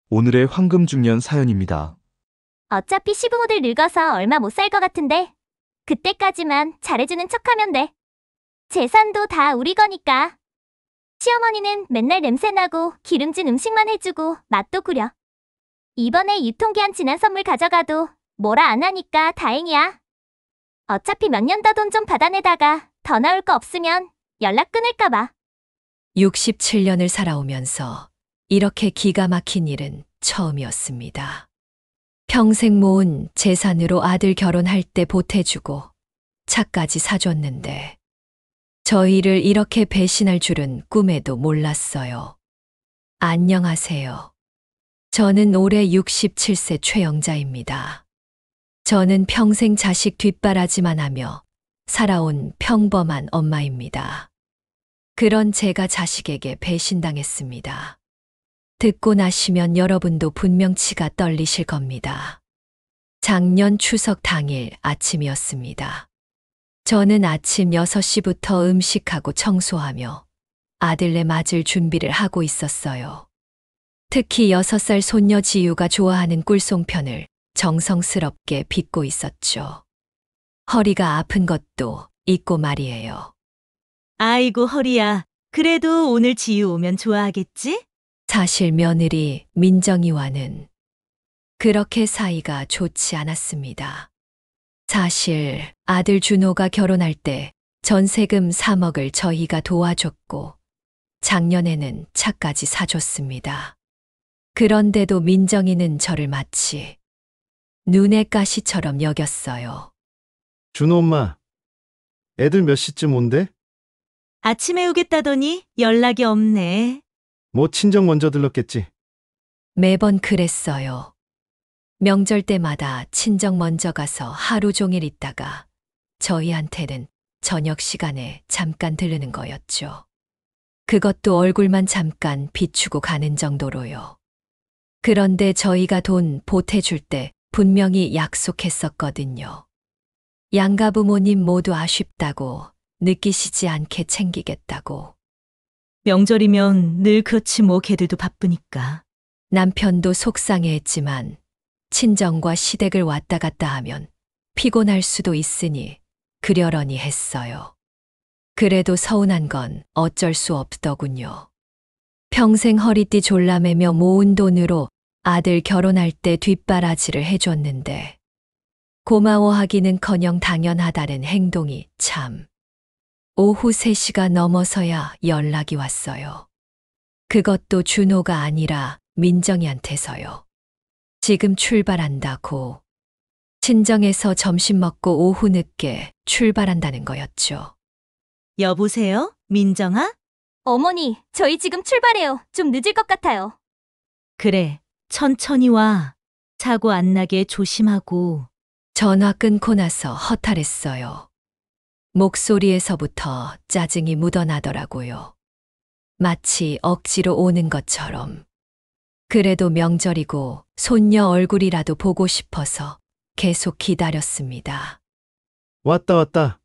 오늘의 황금 중년 사연입니다. 어차피 시부모들 늙어서 얼마 못 살 것 같은데 그때까지만 잘해주는 척하면 돼. 재산도 다 우리 거니까. 시어머니는 맨날 냄새나고 기름진 음식만 해주고 맛도 구려. 이번에 유통기한 지난 선물 가져가도 뭐라 안 하니까 다행이야. 어차피 몇 년 더 돈 좀 받아내다가 더 나올 거 없으면 연락 끊을까 봐. 67년을 살아오면서 이렇게 기가 막힌 일은 처음이었습니다. 평생 모은 재산으로 아들 결혼할 때 보태주고 차까지 사줬는데 저희를 이렇게 배신할 줄은 꿈에도 몰랐어요. 안녕하세요. 저는 올해 67세 최영자입니다. 저는 평생 자식 뒷바라지만 하며 살아온 평범한 엄마입니다. 그런 제가 자식에게 배신당했습니다. 듣고 나시면 여러분도 분명 치가 떨리실 겁니다. 작년 추석 당일 아침이었습니다. 저는 아침 6시부터 음식하고 청소하며 아들내 맞을 준비를 하고 있었어요. 특히 6살 손녀 지유가 좋아하는 꿀송편을 정성스럽게 빚고 있었죠. 허리가 아픈 것도 있고 말이에요. 아이고, 허리야. 그래도 오늘 지유 오면 좋아하겠지? 사실 며느리 민정이와는 그렇게 사이가 좋지 않았습니다. 사실 아들 준호가 결혼할 때 전세금 3억을 저희가 도와줬고 작년에는 차까지 사줬습니다. 그런데도 민정이는 저를 마치 눈의 가시처럼 여겼어요. 준호 엄마, 애들 몇 시쯤 온대? 아침에 오겠다더니 연락이 없네. 뭐 친정 먼저 들렀겠지. 매번 그랬어요. 명절 때마다 친정 먼저 가서 하루 종일 있다가 저희한테는 저녁 시간에 잠깐 들르는 거였죠. 그것도 얼굴만 잠깐 비추고 가는 정도로요. 그런데 저희가 돈 보태줄 때 분명히 약속했었거든요. 양가 부모님 모두 아쉽다고 느끼시지 않게 챙기겠다고. 명절이면 늘 그렇지 뭐 걔들도 바쁘니까. 남편도 속상해했지만 친정과 시댁을 왔다 갔다 하면 피곤할 수도 있으니 그려려니 했어요. 그래도 서운한 건 어쩔 수 없더군요. 평생 허리띠 졸라매며 모은 돈으로 아들 결혼할 때 뒷바라지를 해줬는데 고마워하기는커녕 당연하다는 행동이 참. 오후 3시가 넘어서야 연락이 왔어요. 그것도 준호가 아니라 민정이한테서요. 지금 출발한다고. 친정에서 점심 먹고 오후 늦게 출발한다는 거였죠. 여보세요? 민정아? 어머니, 저희 지금 출발해요. 좀 늦을 것 같아요. 그래, 천천히 와. 사고 안 나게 조심하고. 전화 끊고 나서 허탈했어요. 목소리에서부터 짜증이 묻어나더라고요. 마치 억지로 오는 것처럼. 그래도 명절이고 손녀 얼굴이라도 보고 싶어서 계속 기다렸습니다. 왔다.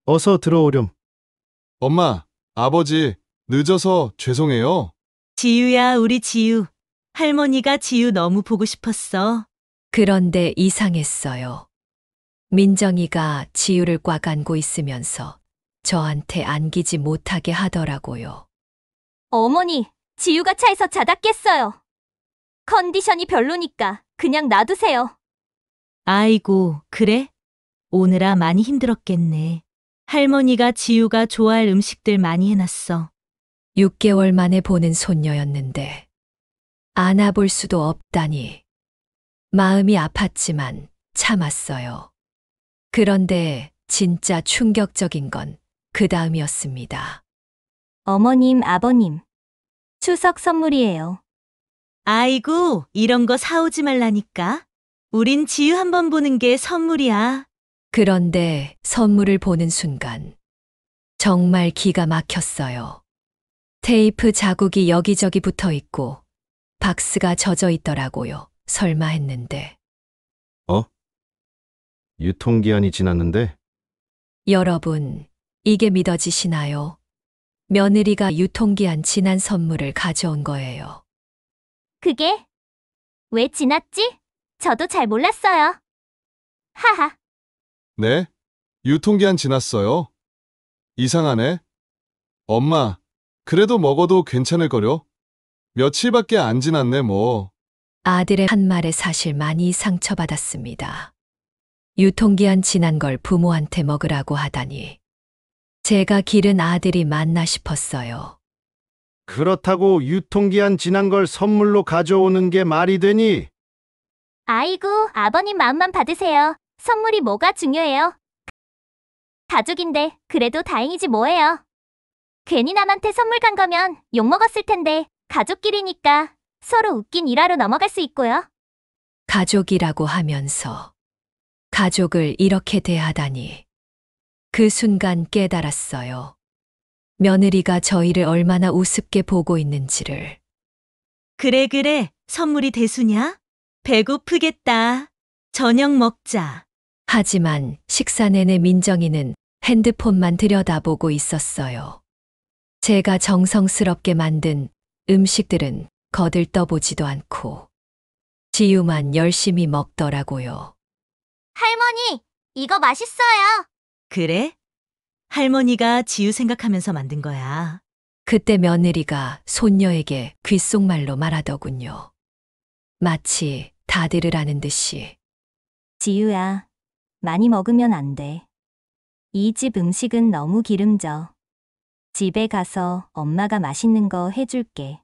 어서 들어오렴. 엄마, 아버지, 늦어서 죄송해요. 지유야, 우리 지유. 할머니가 지유 너무 보고 싶었어. 그런데 이상했어요. 민정이가 지유를 꽉 안고 있으면서 저한테 안기지 못하게 하더라고요. 어머니, 지유가 차에서 자다 깼어요. 컨디션이 별로니까 그냥 놔두세요. 아이고, 그래? 오느라 많이 힘들었겠네. 할머니가 지유가 좋아할 음식들 많이 해놨어. 6개월 만에 보는 손녀였는데 안아볼 수도 없다니 마음이 아팠지만 참았어요. 그런데 진짜 충격적인 건 그 다음이었습니다. 어머님, 아버님, 추석 선물이에요. 아이고, 이런 거 사오지 말라니까. 우린 지유 한번 보는 게 선물이야. 그런데 선물을 보는 순간 정말 기가 막혔어요. 테이프 자국이 여기저기 붙어 있고 박스가 젖어 있더라고요. 설마 했는데. 유통기한이 지났는데? 여러분, 이게 믿어지시나요? 며느리가 유통기한 지난 선물을 가져온 거예요. 그게 왜 지났지? 저도 잘 몰랐어요. 하하. 네? 유통기한 지났어요. 이상하네. 엄마, 그래도 먹어도 괜찮을 거려? 며칠밖에 안 지났네, 뭐. 아들의 한 말에 사실 많이 상처받았습니다. 유통기한 지난 걸 부모한테 먹으라고 하다니. 제가 기른 아들이 맞나 싶었어요. 그렇다고 유통기한 지난 걸 선물로 가져오는 게 말이 되니? 아이고, 아버님 마음만 받으세요. 선물이 뭐가 중요해요? 가족인데 그래도 다행이지 뭐예요. 괜히 남한테 선물 간 거면 욕먹었을 텐데 가족끼리니까 서로 웃긴 일화로 넘어갈 수 있고요. 가족이라고 하면서 가족을 이렇게 대하다니. 그 순간 깨달았어요. 며느리가 저희를 얼마나 우습게 보고 있는지를. 그래, 선물이 대수냐? 배고프겠다. 저녁 먹자. 하지만 식사 내내 민정이는 핸드폰만 들여다보고 있었어요. 제가 정성스럽게 만든 음식들은 거들떠보지도 않고 지유만 열심히 먹더라고요. 할머니, 이거 맛있어요. 그래? 할머니가 지유 생각하면서 만든 거야. 그때 며느리가 손녀에게 귓속말로 말하더군요. 마치 다 들으라는 듯이. 지유야, 많이 먹으면 안 돼. 이 집 음식은 너무 기름져. 집에 가서 엄마가 맛있는 거 해줄게.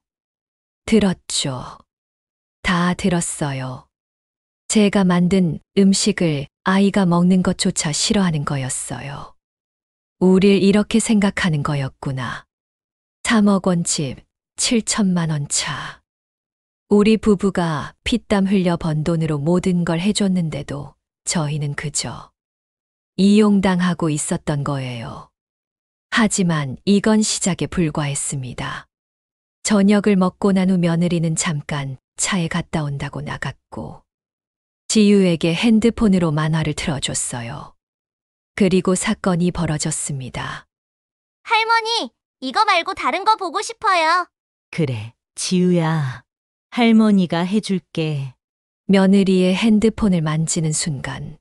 들었죠. 다 들었어요. 제가 만든 음식을 아이가 먹는 것조차 싫어하는 거였어요. 우릴 이렇게 생각하는 거였구나. 3억 원 집, 7천만 원 차. 우리 부부가 피땀 흘려 번 돈으로 모든 걸 해줬는데도 저희는 그저 이용당하고 있었던 거예요. 하지만 이건 시작에 불과했습니다. 저녁을 먹고 난 후 며느리는 잠깐 차에 갔다 온다고 나갔고 지유에게 핸드폰으로 만화를 틀어줬어요. 그리고 사건이 벌어졌습니다. 할머니, 이거 말고 다른 거 보고 싶어요. 그래, 지유야. 할머니가 해줄게. 며느리의 핸드폰을 만지는 순간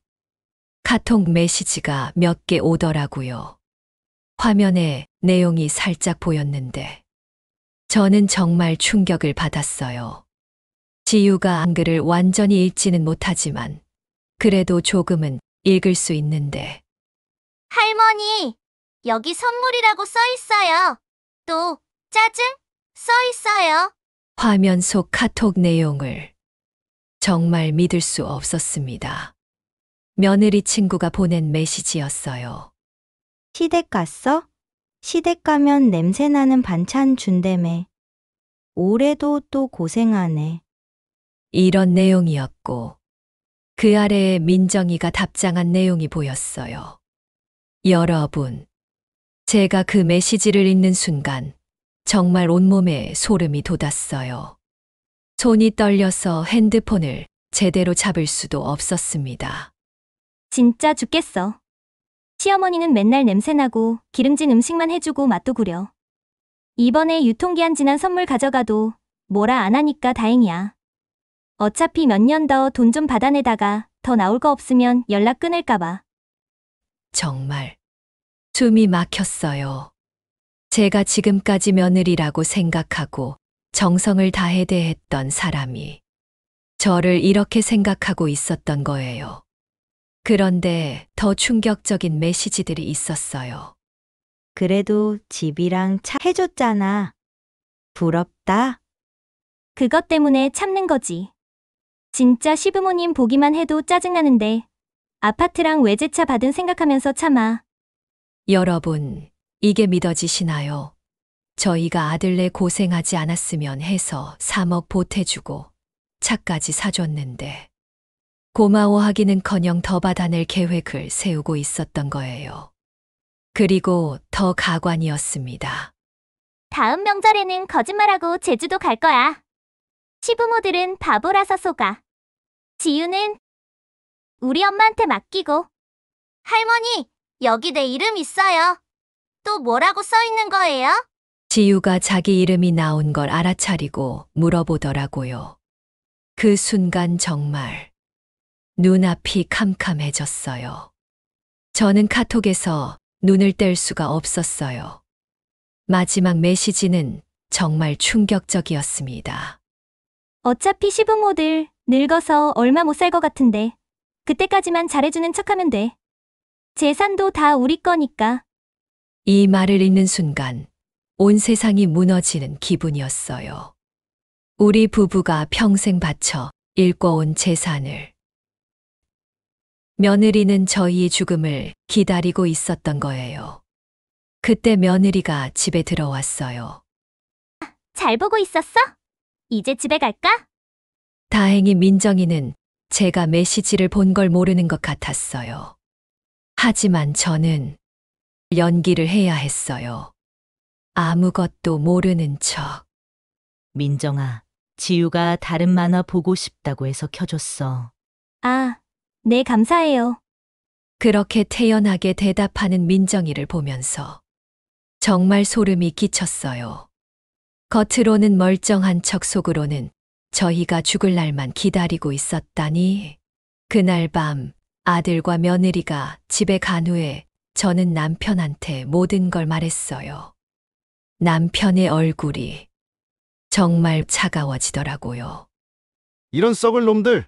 카톡 메시지가 몇 개 오더라고요. 화면에 내용이 살짝 보였는데 저는 정말 충격을 받았어요. 지유가 한글을 완전히 읽지는 못하지만 그래도 조금은 읽을 수 있는데 할머니, 여기 선물이라고 써 있어요. 또 짜증 써 있어요. 화면 속 카톡 내용을 정말 믿을 수 없었습니다. 며느리 친구가 보낸 메시지였어요. 시댁 갔어? 시댁 가면 냄새나는 반찬 준대매. 올해도 또 고생하네. 이런 내용이었고 그 아래에 민정이가 답장한 내용이 보였어요. 여러분, 제가 그 메시지를 읽는 순간 정말 온몸에 소름이 돋았어요. 손이 떨려서 핸드폰을 제대로 잡을 수도 없었습니다. 진짜 죽겠어. 시어머니는 맨날 냄새나고 기름진 음식만 해주고 맛도 구려. 이번에 유통기한 지난 선물 가져가도 뭐라 안 하니까 다행이야. 어차피 몇 년 더 돈 좀 받아내다가 더 나올 거 없으면 연락 끊을까봐. 정말 숨이 막혔어요. 제가 지금까지 며느리라고 생각하고 정성을 다해 대했던 사람이 저를 이렇게 생각하고 있었던 거예요. 그런데 더 충격적인 메시지들이 있었어요. 그래도 집이랑 차 해줬잖아. 부럽다. 그것 때문에 참는 거지. 진짜 시부모님 보기만 해도 짜증나는데 아파트랑 외제차 받은 생각하면서 참아. 여러분, 이게 믿어지시나요? 저희가 아들네 고생하지 않았으면 해서 3억 보태주고 차까지 사줬는데 고마워하기는커녕 더 받아낼 계획을 세우고 있었던 거예요. 그리고 더 가관이었습니다. 다음 명절에는 거짓말하고 제주도 갈 거야. 시부모들은 바보라서 속아. 지유는 우리 엄마한테 맡기고. 할머니, 여기 내 이름 있어요. 또 뭐라고 써 있는 거예요? 지유가 자기 이름이 나온 걸 알아차리고 물어보더라고요. 그 순간 정말 눈앞이 캄캄해졌어요. 저는 카톡에서 눈을 뗄 수가 없었어요. 마지막 메시지는 정말 충격적이었습니다. 어차피 시부모들 늙어서 얼마 못 살 것 같은데 그때까지만 잘해주는 척하면 돼. 재산도 다 우리 거니까. 이 말을 읽는 순간 온 세상이 무너지는 기분이었어요. 우리 부부가 평생 바쳐 일궈온 재산을. 며느리는 저희의 죽음을 기다리고 있었던 거예요. 그때 며느리가 집에 들어왔어요. 잘 보고 있었어? 이제 집에 갈까? 다행히 민정이는 제가 메시지를 본 걸 모르는 것 같았어요. 하지만 저는 연기를 해야 했어요. 아무것도 모르는 척. 민정아, 지유가 다른 만화 보고 싶다고 해서 켜줬어. 아, 네, 감사해요. 그렇게 태연하게 대답하는 민정이를 보면서 정말 소름이 끼쳤어요. 겉으로는 멀쩡한 척 속으로는 저희가 죽을 날만 기다리고 있었다니. 그날 밤 아들과 며느리가 집에 간 후에 저는 남편한테 모든 걸 말했어요. 남편의 얼굴이 정말 차가워지더라고요. 이런 썩을 놈들.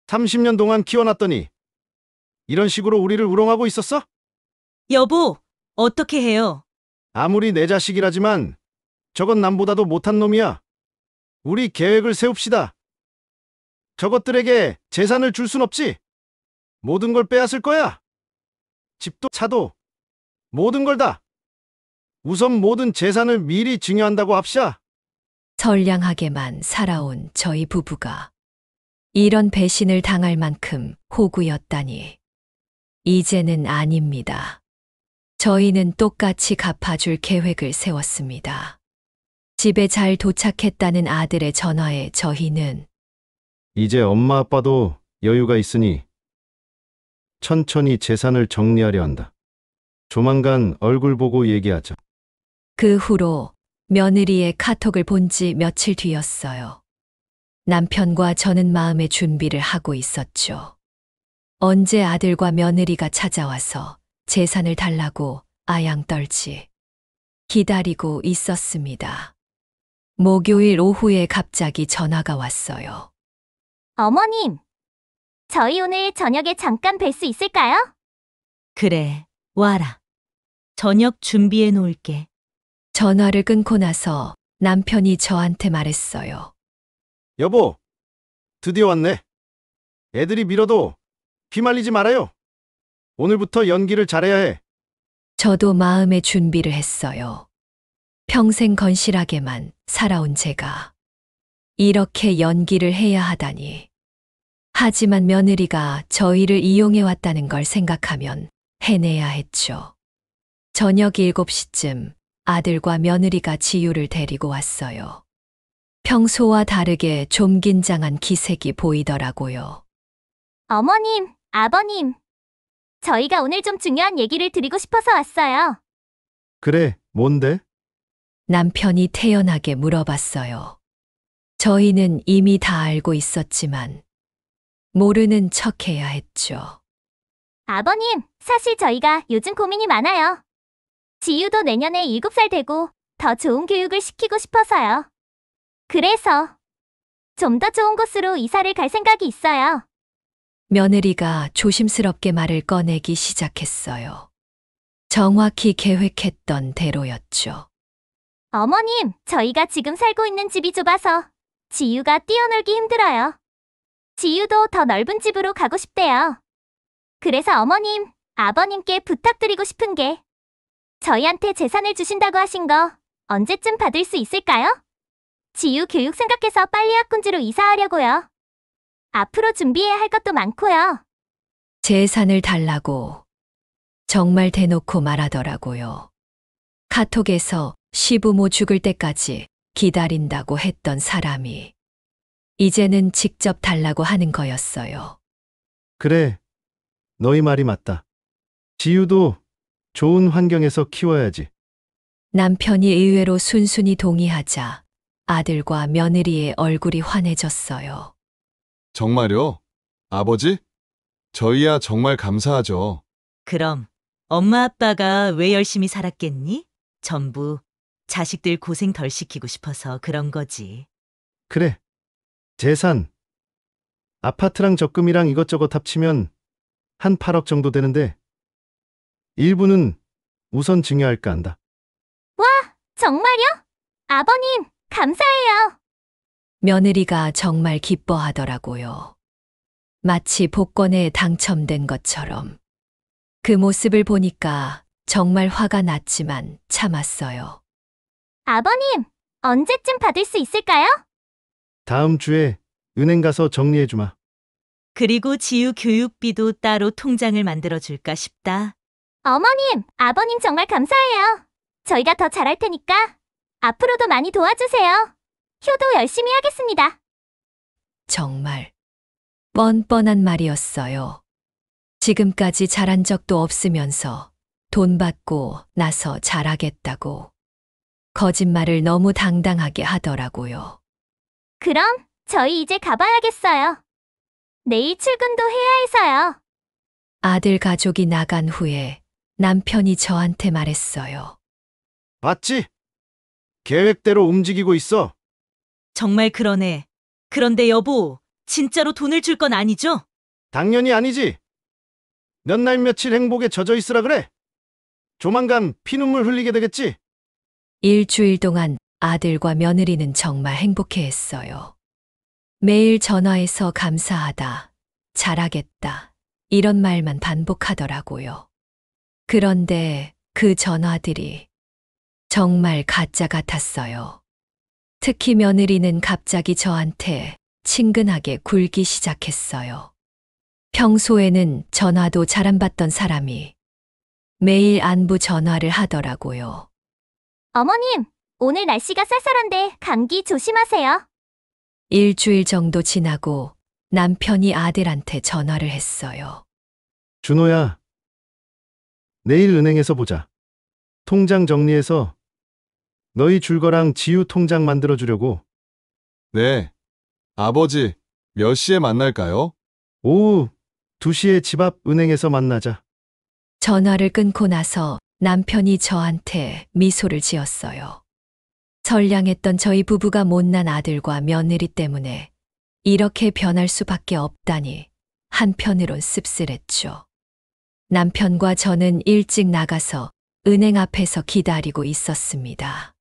30년 동안 키워놨더니 이런 식으로 우리를 우롱하고 있었어? 여보, 어떻게 해요? 아무리 내 자식이라지만 저건 남보다도 못한 놈이야. 우리 계획을 세웁시다. 저것들에게 재산을 줄 순 없지. 모든 걸 빼앗을 거야. 집도 차도 모든 걸 다. 우선 모든 재산을 미리 증여한다고 합시다. 선량하게만 살아온 저희 부부가 이런 배신을 당할 만큼 호구였다니. 이제는 아닙니다. 저희는 똑같이 갚아줄 계획을 세웠습니다. 집에 잘 도착했다는 아들의 전화에 저희는 이제 엄마 아빠도 여유가 있으니 천천히 재산을 정리하려 한다. 조만간 얼굴 보고 얘기하자. 그 후로 며느리의 카톡을 본 지 며칠 뒤였어요. 남편과 저는 마음의 준비를 하고 있었죠. 언제 아들과 며느리가 찾아와서 재산을 달라고 아양 떨지 기다리고 있었습니다. 목요일 오후에 갑자기 전화가 왔어요. 어머님, 저희 오늘 저녁에 잠깐 뵐 수 있을까요? 그래, 와라. 저녁 준비해 놓을게. 전화를 끊고 나서 남편이 저한테 말했어요. 여보, 드디어 왔네. 애들이 밀어도 피말리지 말아요. 오늘부터 연기를 잘해야 해. 저도 마음의 준비를 했어요. 평생 건실하게만 살아온 제가 이렇게 연기를 해야 하다니. 하지만 며느리가 저희를 이용해왔다는 걸 생각하면 해내야 했죠. 저녁 7시쯤 아들과 며느리가 지유를 데리고 왔어요. 평소와 다르게 좀 긴장한 기색이 보이더라고요. 어머님, 아버님. 저희가 오늘 좀 중요한 얘기를 드리고 싶어서 왔어요. 그래, 뭔데? 남편이 태연하게 물어봤어요. 저희는 이미 다 알고 있었지만 모르는 척해야 했죠. 아버님, 사실 저희가 요즘 고민이 많아요. 지유도 내년에 7살 되고 더 좋은 교육을 시키고 싶어서요. 그래서 좀 더 좋은 곳으로 이사를 갈 생각이 있어요. 며느리가 조심스럽게 말을 꺼내기 시작했어요. 정확히 계획했던 대로였죠. 어머님, 저희가 지금 살고 있는 집이 좁아서 지유가 뛰어놀기 힘들어요. 지유도 더 넓은 집으로 가고 싶대요. 그래서 어머님, 아버님께 부탁드리고 싶은 게 저희한테 재산을 주신다고 하신 거 언제쯤 받을 수 있을까요? 지유 교육 생각해서 빨리 학군지로 이사하려고요. 앞으로 준비해야 할 것도 많고요. 재산을 달라고 정말 대놓고 말하더라고요. 카톡에서 시부모 죽을 때까지 기다린다고 했던 사람이 이제는 직접 달라고 하는 거였어요. 그래, 너희 말이 맞다. 지유도 좋은 환경에서 키워야지. 남편이 의외로 순순히 동의하자 아들과 며느리의 얼굴이 환해졌어요. 정말요? 아버지? 저희야 정말 감사하죠. 그럼 엄마 아빠가 왜 열심히 살았겠니? 전부 자식들 고생 덜 시키고 싶어서 그런 거지. 그래. 재산, 아파트랑 적금이랑 이것저것 합치면 한 8억 정도 되는데 일부는 우선 증여할까 한다. 정말요? 아버님, 감사해요. 며느리가 정말 기뻐하더라고요. 마치 복권에 당첨된 것처럼. 그 모습을 보니까 정말 화가 났지만 참았어요. 아버님, 언제쯤 받을 수 있을까요? 다음 주에 은행 가서 정리해 주마. 그리고 지유 교육비도 따로 통장을 만들어 줄까 싶다. 어머님, 아버님 정말 감사해요. 저희가 더 잘할 테니까 앞으로도 많이 도와주세요. 효도 열심히 하겠습니다. 정말 뻔뻔한 말이었어요. 지금까지 잘한 적도 없으면서 돈 받고 나서 잘하겠다고. 거짓말을 너무 당당하게 하더라고요. 그럼 저희 이제 가봐야겠어요. 내일 출근도 해야 해서요. 아들 가족이 나간 후에 남편이 저한테 말했어요. 봤지? 계획대로 움직이고 있어. 정말 그러네. 그런데 여보, 진짜로 돈을 줄 건 아니죠? 당연히 아니지. 몇 날 며칠 행복에 젖어 있으라 그래. 조만간 피눈물 흘리게 되겠지. 일주일 동안 아들과 며느리는 정말 행복해했어요. 매일 전화해서 감사하다, 잘하겠다, 이런 말만 반복하더라고요. 그런데 그 전화들이 정말 가짜 같았어요. 특히 며느리는 갑자기 저한테 친근하게 굴기 시작했어요. 평소에는 전화도 잘 안 받던 사람이 매일 안부 전화를 하더라고요. 어머님, 오늘 날씨가 쌀쌀한데 감기 조심하세요. 일주일 정도 지나고 남편이 아들한테 전화를 했어요. 준호야, 내일 은행에서 보자. 통장 정리해서 너희 줄 거랑 지유 통장 만들어 주려고. 네. 아버지, 몇 시에 만날까요? 오후 2시에 집 앞 은행에서 만나자. 전화를 끊고 나서 남편이 저한테 미소를 지었어요. 선량했던 저희 부부가 못난 아들과 며느리 때문에 이렇게 변할 수밖에 없다니 한편으론 씁쓸했죠. 남편과 저는 일찍 나가서 은행 앞에서 기다리고 있었습니다.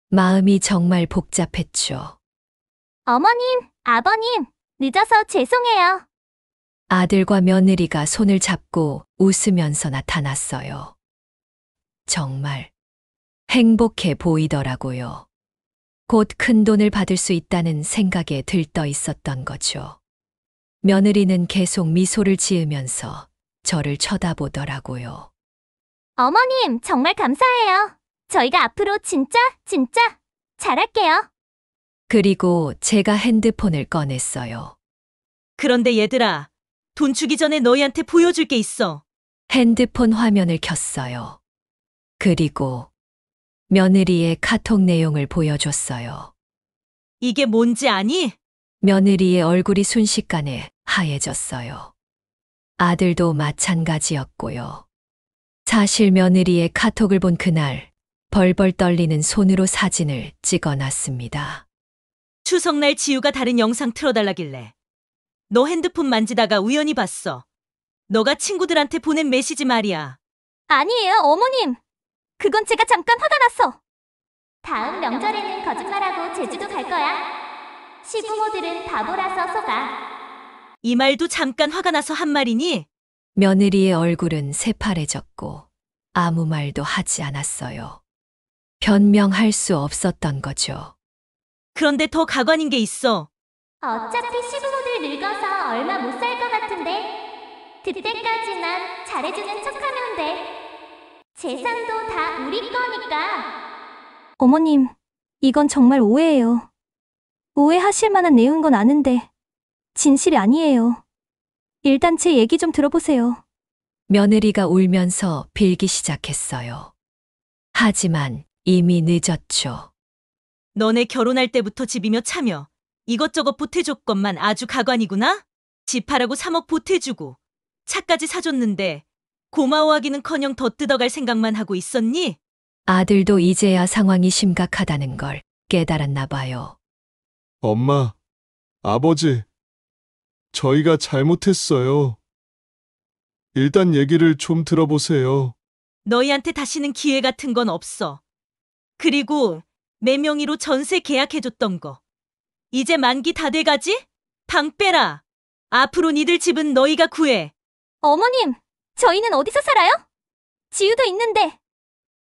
마음이 정말 복잡했죠. 어머님, 아버님, 늦어서 죄송해요. 아들과 며느리가 손을 잡고 웃으면서 나타났어요. 정말 행복해 보이더라고요. 곧 큰 돈을 받을 수 있다는 생각에 들떠 있었던 거죠. 며느리는 계속 미소를 지으면서 저를 쳐다보더라고요. 어머님, 정말 감사해요. 저희가 앞으로 진짜 잘할게요. 그리고 제가 핸드폰을 꺼냈어요. 그런데 얘들아, 돈 주기 전에 너희한테 보여줄 게 있어. 핸드폰 화면을 켰어요. 그리고 며느리의 카톡 내용을 보여줬어요. 이게 뭔지 아니? 며느리의 얼굴이 순식간에 하얘졌어요. 아들도 마찬가지였고요. 사실 며느리의 카톡을 본 그날 벌벌 떨리는 손으로 사진을 찍어놨습니다. 추석날 지우가 다른 영상 틀어달라길래. 너 핸드폰 만지다가 우연히 봤어. 너가 친구들한테 보낸 메시지 말이야. 아니에요, 어머님. 그건 제가 잠깐 화가 났어. 다음 명절에는 거짓말하고 제주도 갈 거야. 시부모들은 바보라서 속아. 이 말도 잠깐 화가 나서 한 말이니? 며느리의 얼굴은 새파래졌고 아무 말도 하지 않았어요. 변명할 수 없었던 거죠. 그런데 더 가관인 게 있어. 어차피 시부모들 늙어서 얼마 못 살 것 같은데. 그때까지 난 잘해주는 척하면 돼. 재산도 다 우리 거니까. 어머님, 이건 정말 오해예요. 오해하실 만한 내용인 건 아는데 진실이 아니에요. 일단 제 얘기 좀 들어보세요. 며느리가 울면서 빌기 시작했어요. 하지만 이미 늦었죠. 너네 결혼할 때부터 집이며 차며 이것저것 보태줬건만 아주 가관이구나? 집 하라고 3억 보태주고 차까지 사줬는데 고마워하기는커녕 더 뜯어갈 생각만 하고 있었니? 아들도 이제야 상황이 심각하다는 걸 깨달았나 봐요. 엄마, 아버지, 저희가 잘못했어요. 일단 얘기를 좀 들어보세요. 너희한테 다시는 기회 같은 건 없어. 그리고 매 명의로 전세 계약해줬던 거. 이제 만기 다 돼가지? 방 빼라. 앞으로 니들 집은 너희가 구해. 어머님, 저희는 어디서 살아요? 지우도 있는데.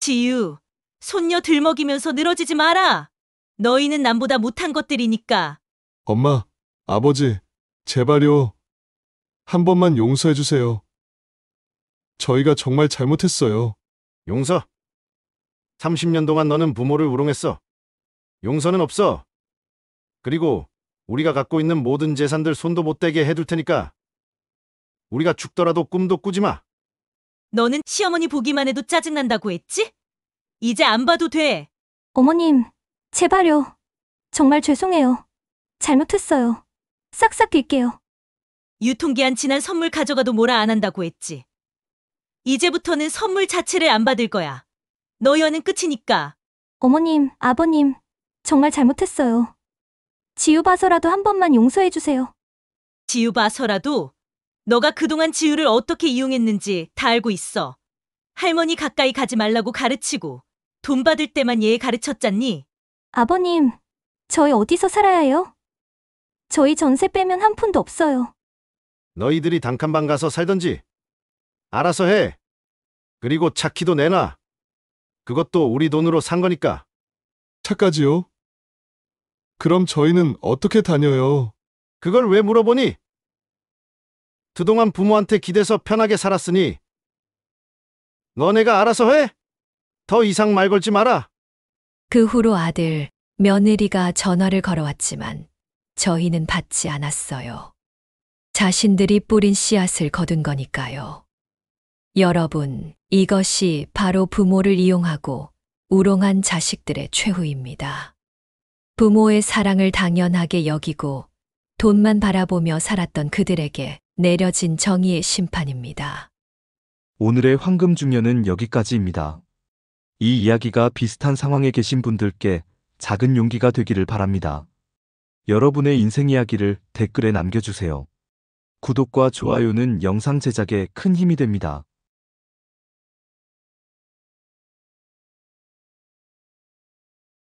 지유, 손녀 들먹이면서 늘어지지 마라. 너희는 남보다 못한 것들이니까. 엄마, 아버지, 제발요. 한 번만 용서해주세요. 저희가 정말 잘못했어요. 용서? 30년 동안 너는 부모를 우롱했어. 용서는 없어. 그리고 우리가 갖고 있는 모든 재산들 손도 못 대게 해둘 테니까 우리가 죽더라도 꿈도 꾸지 마. 너는 시어머니 보기만 해도 짜증난다고 했지? 이제 안 봐도 돼. 어머님, 제발요. 정말 죄송해요. 잘못했어요. 싹싹 빌게요. 유통기한 지난 선물 가져가도 뭐라 안 한다고 했지. 이제부터는 선물 자체를 안 받을 거야. 너희와는 끝이니까. 어머님, 아버님, 정말 잘못했어요. 지우 봐서라도 한 번만 용서해 주세요. 지유 봐서라도 너가 그동안 지유를 어떻게 이용했는지 다 알고 있어. 할머니 가까이 가지 말라고 가르치고 돈 받을 때만 얘 가르쳤잖니? 아버님, 저희 어디서 살아야 해요? 저희 전세 빼면 한 푼도 없어요. 너희들이 단칸방 가서 살던지 알아서 해. 그리고 차 키도 내놔. 그것도 우리 돈으로 산 거니까. 차까지요? 그럼 저희는 어떻게 다녀요? 그걸 왜 물어보니? 그동안 부모한테 기대서 편하게 살았으니 너네가 알아서 해. 더 이상 말 걸지 마라. 그 후로 아들, 며느리가 전화를 걸어왔지만 저희는 받지 않았어요. 자신들이 뿌린 씨앗을 거둔 거니까요. 여러분, 이것이 바로 부모를 이용하고 우롱한 자식들의 최후입니다. 부모의 사랑을 당연하게 여기고 돈만 바라보며 살았던 그들에게 내려진 정의의 심판입니다. 오늘의 황금 중년은 여기까지입니다. 이 이야기가 비슷한 상황에 계신 분들께 작은 용기가 되기를 바랍니다. 여러분의 인생 이야기를 댓글에 남겨주세요. 구독과 좋아요는 영상 제작에 큰 힘이 됩니다.